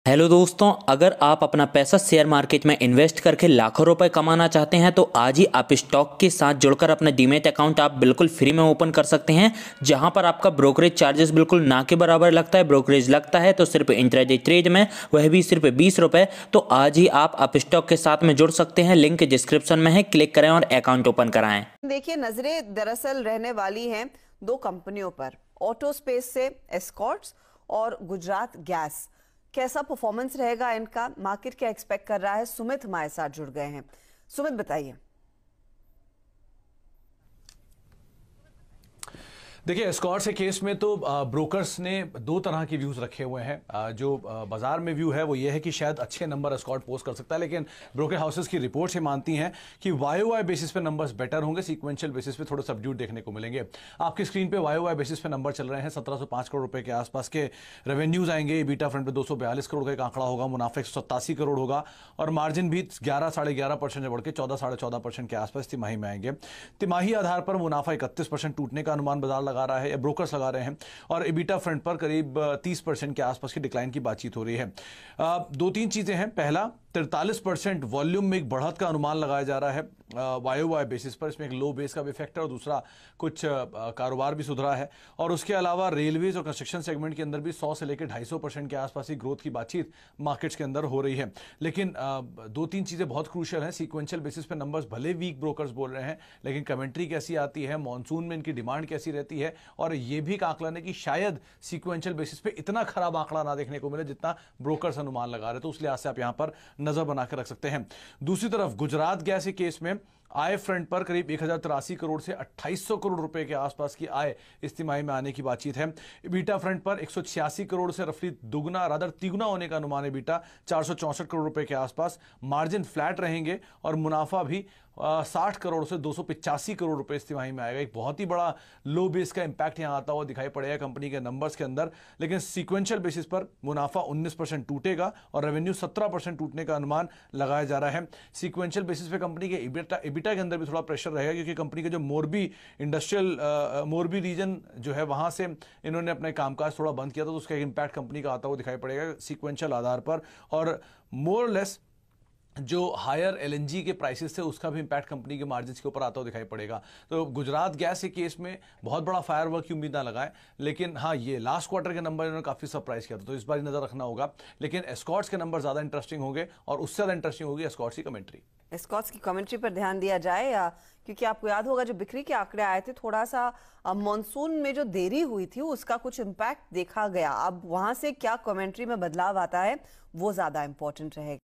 Hello दोस्तों, अगर आप अपना पैसा शेयर मार्केट में इन्वेस्ट करके लाखों रुपए कमाना चाहते हैं तो आज ही आप स्टॉक के साथ जुड़कर अपना डीमैट अकाउंट आप बिल्कुल फ्री में ओपन कर सकते हैं, जहां पर आपका ब्रोकरेज चार्जेस बिल्कुल ना के बराबर लगता है। ब्रोकरेज लगता है तो सिर्फ इंट्राडे ट्रेड में, वह भी सिर्फ 20 रुपए। तो आज ही आप स्टॉक के साथ में जुड़ सकते हैं, लिंक डिस्क्रिप्शन में है, क्लिक करें और अकाउंट ओपन कराएं। देखिए, नजरें दरअसल रहने वाली हैं दो कंपनियों पर, ऑटो स्पेस से एस्कॉर्ट्स और गुजरात गैस। कैसा परफॉर्मेंस रहेगा इनका, मार्केट क्या एक्सपेक्ट कर रहा है, सुमित हमारे साथ जुड़ गए हैं। सुमित, बताइए। देखिए, एस्कॉर्ट्स के केस में तो ब्रोकर्स ने दो तरह के व्यूज रखे हुए हैं। जो बाजार में व्यू है वो ये है कि शायद अच्छे नंबर एस्कॉर्ट पोस्ट कर सकता है, लेकिन ब्रोकर हाउसेस की रिपोर्ट्स ये मानती हैं कि वाई बेसिस पे नंबर्स बेटर होंगे, सीक्वेंशियल बेसिस पे थोड़ा सबड्यूट देखने को मिलेंगे। आपकी स्क्रीन पे वाई बेसिस पे नंबर चल रहे हैं। 1705 करोड़ रुपए के आसपास के रेवेन्यूज आएंगे। बीटा फ्रंट पे 242 करोड़ का एक आंकड़ा होगा, मुनाफा 187 करोड़ होगा और मार्जिन भी 11 साढ़े 11% से बढ़ के 14 साढ़े 14% के आसपास तिमाही में आएंगे। तिमाही आधार पर मुनाफा 31% टूटने का अनुमान बाजार लगा रहा है, ब्रोकर्स लगा रहे हैं, और एबिटा फ्रंट पर करीब 30% के आसपास की डिक्लाइन की बातचीत हो रही है। दो तीन चीजें हैं। पहला, 43% वॉल्यूम में एक बढ़त का अनुमान लगाया जा रहा है वाई बेसिस पर। इसमें एक लो बेस का भी इफेक्ट है और दूसरा कुछ कारोबार भी सुधरा है। और उसके अलावा रेलवेज और कंस्ट्रक्शन सेगमेंट के अंदर भी 100 से लेकर 250% के आसपास की ग्रोथ की बातचीत मार्केट्स के अंदर हो रही है। लेकिन दो तीन चीजें बहुत क्रूशियल हैं। सीक्वेंशियल बेसिस पे नंबर्स भले वीक ब्रोकर्स बोल रहे हैं, लेकिन कमेंट्री कैसी आती है, मॉनसून में इनकी डिमांड कैसी रहती है, और यह भी एक आकलन है कि शायद सीक्वेंशियल बेसिस पे इतना खराब आंकड़ा ना देखने को मिले जितना ब्रोकर्स अनुमान लगा रहे। तो उस लिहाज से आप यहां पर नजर बनाकर रख सकते हैं। दूसरी तरफ गुजरात गैस के केस में आय फ्रंट पर करीब 1083 करोड़ से 2800 करोड़ रुपए के आसपास की आय इस तिमाही में आने की बातचीत है। बीटा फ्रंट पर 186 करोड़ से रफली दुगना रादर तिगुना होने का अनुमान है। बीटा 464 करोड़ रुपए के आसपास, मार्जिन फ्लैट रहेंगे और मुनाफा भी 60 करोड़ से 285 करोड़ रुपए इस तिमाही में आएगा। एक बहुत ही बड़ा लो बेस का इंपैक्ट यहां आता हुआ दिखाई पड़ेगा कंपनी के नंबर्स के अंदर। लेकिन सीक्वेंशियल बेसिस पर मुनाफा 19% टूटेगा और रेवेन्यू 17% टूटने का अनुमान लगाया जा रहा है। सीक्वेंशियल बेसिस पे कंपनी के एबिटा के अंदर भी थोड़ा प्रेशर रहेगा, क्योंकि कंपनी के जो मोरबी इंडस्ट्रियल मोरबी रीजन जो है वहां से इन्होंने अपने कामकाज थोड़ा बंद किया था, तो उसका एक इंपैक्ट कंपनी का आता हुआ दिखाई पड़ेगा सीक्वेंशियल आधार पर। और मोर लेस जो हायर एलएनजी के प्राइसेस थे उसका भी इंपैक्ट कंपनी के मार्जिन्स के ऊपर आता हुआ दिखाई पड़ेगा। तो गुजरात गैस के केस में बहुत बड़ा फायरवर्क की उम्मीद ना लगाएं, लेकिन हाँ, ये लास्ट क्वार्टर के नंबर इन्होंने काफी सरप्राइज किया था, तो इस बार नजर रखना होगा। लेकिन एस्कॉर्ट्स के नंबर ज्यादा इंटरेस्टिंग होंगे और उससे ज्यादा इंटरेस्टिंग होगी एस्कॉर्ट्स की कमेंट्री। एस्कॉर्ट्स की कमेंट्री पर ध्यान दिया जाए, क्योंकि आपको याद होगा जो बिक्री के आंकड़े आए थे, थोड़ा सा मॉनसून में जो देरी हुई थी उसका कुछ इम्पैक्ट देखा गया। अब वहां से क्या कमेंट्री में बदलाव आता है वो ज्यादा इंपॉर्टेंट रहेगा।